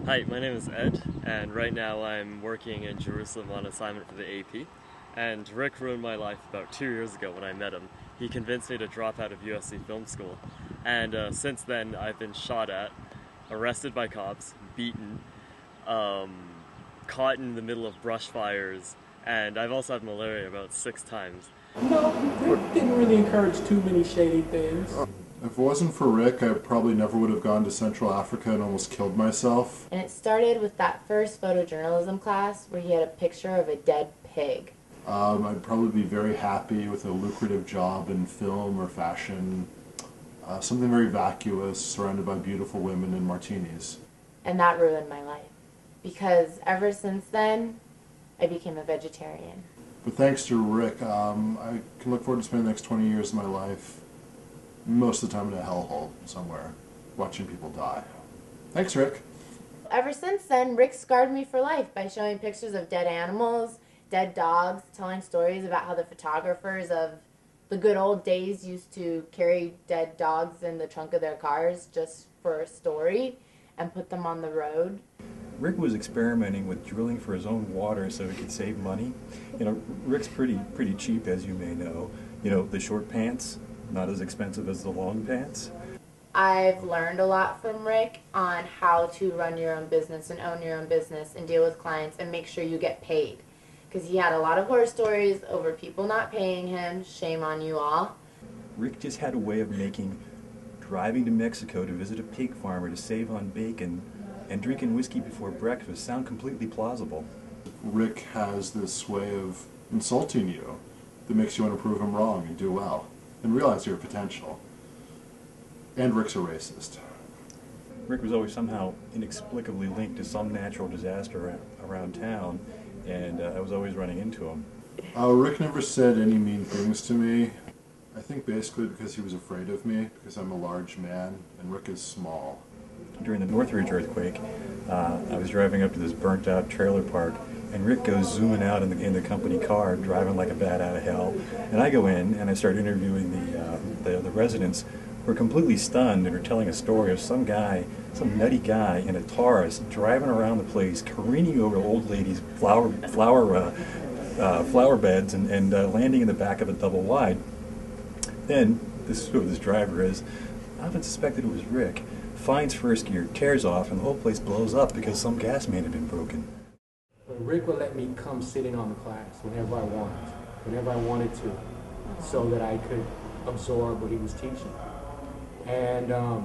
Hi, my name is Ed, and right now I'm working in Jerusalem on assignment for the AP. And Rick ruined my life about 2 years ago when I met him. He convinced me to drop out of USC Film School. And since then, I've been shot at, arrested by cops, beaten, caught in the middle of brush fires, and I've also had malaria about 6 times. No, Rick didn't really encourage too many shady things. If it wasn't for Rick, I probably never would have gone to Central Africa and almost killed myself. And it started with that first photojournalism class where he had a picture of a dead pig. I'd probably be very happy with a lucrative job in film or fashion, something very vacuous, surrounded by beautiful women and martinis. And that ruined my life. Because ever since then, I became a vegetarian. But thanks to Rick, I can look forward to spending the next 20 years of my life, most of the time in a hellhole somewhere, watching people die. Thanks, Rick. Ever since then, Rick scarred me for life by showing pictures of dead animals, dead dogs, telling stories about how the photographers of the good old days used to carry dead dogs in the trunk of their cars just for a story and put them on the road. Rick was experimenting with drilling for his own water so he could save money. You know, Rick's pretty cheap, as you may know. You know, the short pants, not as expensive as the long pants. I've learned a lot from Rick on how to run your own business and own your own business and deal with clients and make sure you get paid. Because he had a lot of horror stories over people not paying him. Shame on you all. Rick just had a way of making driving to Mexico to visit a pig farmer to save on bacon and drinking whiskey before breakfast sound completely plausible. Rick has this way of insulting you that makes you want to prove him wrong and do well and realize your potential. And Rick's a racist. Rick was always somehow inexplicably linked to some natural disaster around town, and I was always running into him. Rick never said any mean things to me. I think basically because he was afraid of me, because I'm a large man and Rick is small. During the Northridge earthquake, I was driving up to this burnt-out trailer park, and Rick goes zooming out in the company car, driving like a bat out of hell. And I go in and I start interviewing the residents, who are completely stunned and are telling a story of some nutty guy in a Taurus driving around the place, careening over old ladies' flower beds and landing in the back of a double wide. Then this is who this driver is. I often suspected it was Rick. Finds first gear, tears off, and the whole place blows up because some gas main had been broken. But Rick would let me come sit in on the class whenever I wanted to, so that I could absorb what he was teaching. And, I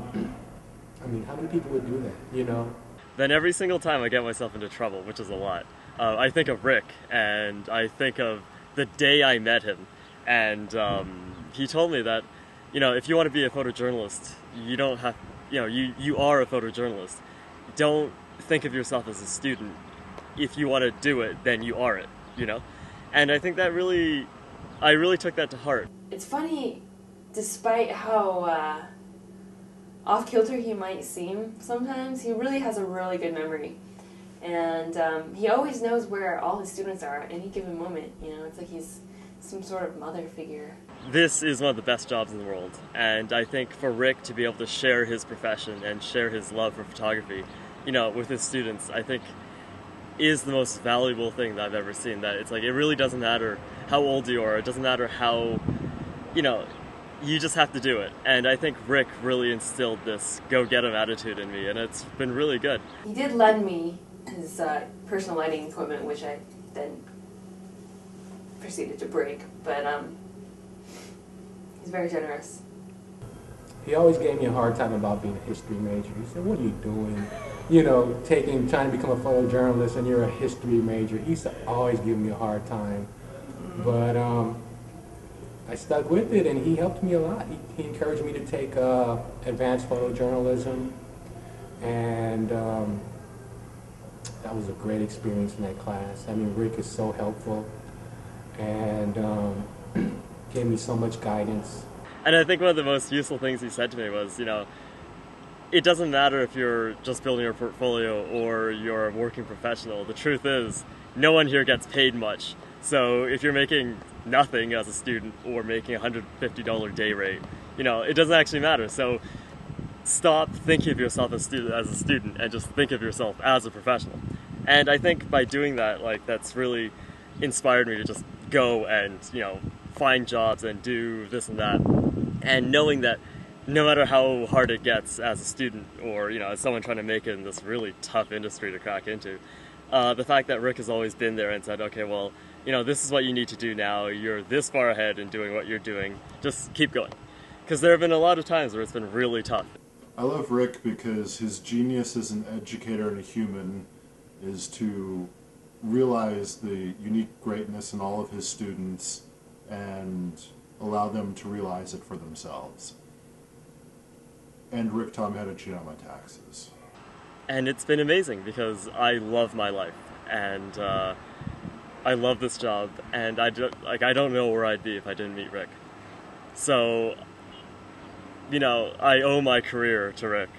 mean, how many people would do that, you know? Then every single time I get myself into trouble, which is a lot, I think of Rick, and I think of the day I met him. And he told me that, you know, if you want to be a photojournalist, you don't have, you know, you are a photojournalist. Don't think of yourself as a student. If you want to do it, then you are it, you know? And I think that I really took that to heart. It's funny, despite how off-kilter he might seem sometimes, he really has a really good memory. And he always knows where all his students are at any given moment, you know? It's like he's some sort of mother figure. This is one of the best jobs in the world, and I think for Rick to be able to share his profession and share his love for photography, you know, with his students, I think is the most valuable thing that I've ever seen. That it's like, it really doesn't matter how old you are, it doesn't matter how, you know, you just have to do it. And I think Rick really instilled this go-get-em attitude in me, and it's been really good. He did lend me his personal lighting equipment, which I then proceeded to break, but he's very generous. He always gave me a hard time about being a history major. He said, what are you doing? You know, trying to become a photojournalist and you're a history major. He used to always give me a hard time. But I stuck with it, and he helped me a lot. He encouraged me to take advanced photojournalism, and that was a great experience in that class. I mean, Rick is so helpful, and gave me so much guidance. And I think one of the most useful things he said to me was, you know, it doesn't matter if you're just building your portfolio or you're a working professional. The truth is, no one here gets paid much. So if you're making nothing as a student or making a $150 day rate, you know, it doesn't actually matter. So stop thinking of yourself as a student and just think of yourself as a professional. And I think by doing that, like, that's really inspired me to just go and, you know, find jobs and do this and that. And knowing that no matter how hard it gets as a student or, you know, as someone trying to make it in this really tough industry to crack into, the fact that Rick has always been there and said, okay, well, you know, this is what you need to do now. You're this far ahead in doing what you're doing. Just keep going. Because there have been a lot of times where it's been really tough. I love Rick because his genius as an educator and a human is to realize the unique greatness in all of his students and allow them to realize it for themselves. And Rick taught me how to cheat on my taxes. And it's been amazing because I love my life and I love this job, and I don't know where I'd be if I didn't meet Rick. So, you know, I owe my career to Rick.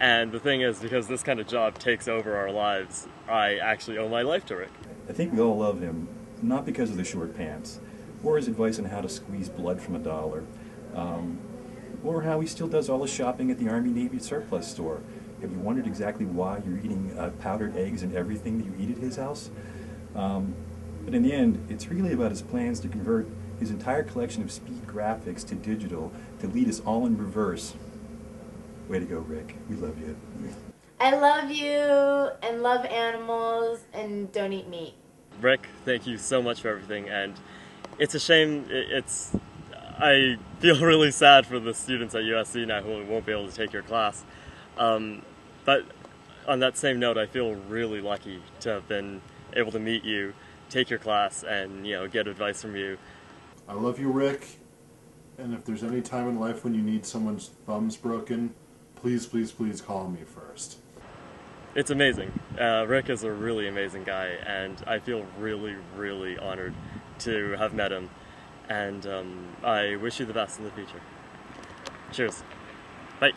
And the thing is, because this kind of job takes over our lives, I actually owe my life to Rick. I think we all love him, not because of the short pants, or his advice on how to squeeze blood from a dollar, or how he still does all his shopping at the Army Navy surplus store. Have you wondered exactly why you're eating powdered eggs and everything that you eat at his house? But in the end, it's really about his plans to convert his entire collection of speed graphics to digital to lead us all in reverse. Way to go, Rick. We love you. I love you and love animals and don't eat meat. Rick, thank you so much for everything, and it's a shame, I feel really sad for the students at USC now who won't be able to take your class. But on that same note, I feel really lucky to have been able to meet you, take your class, and, you know, get advice from you. I love you, Rick, and if there's any time in life when you need someone's thumbs broken, please, please, please call me first. It's amazing. Rick is a really amazing guy, and I feel really, really honored to have met him. And I wish you the best in the future. Cheers. Bye.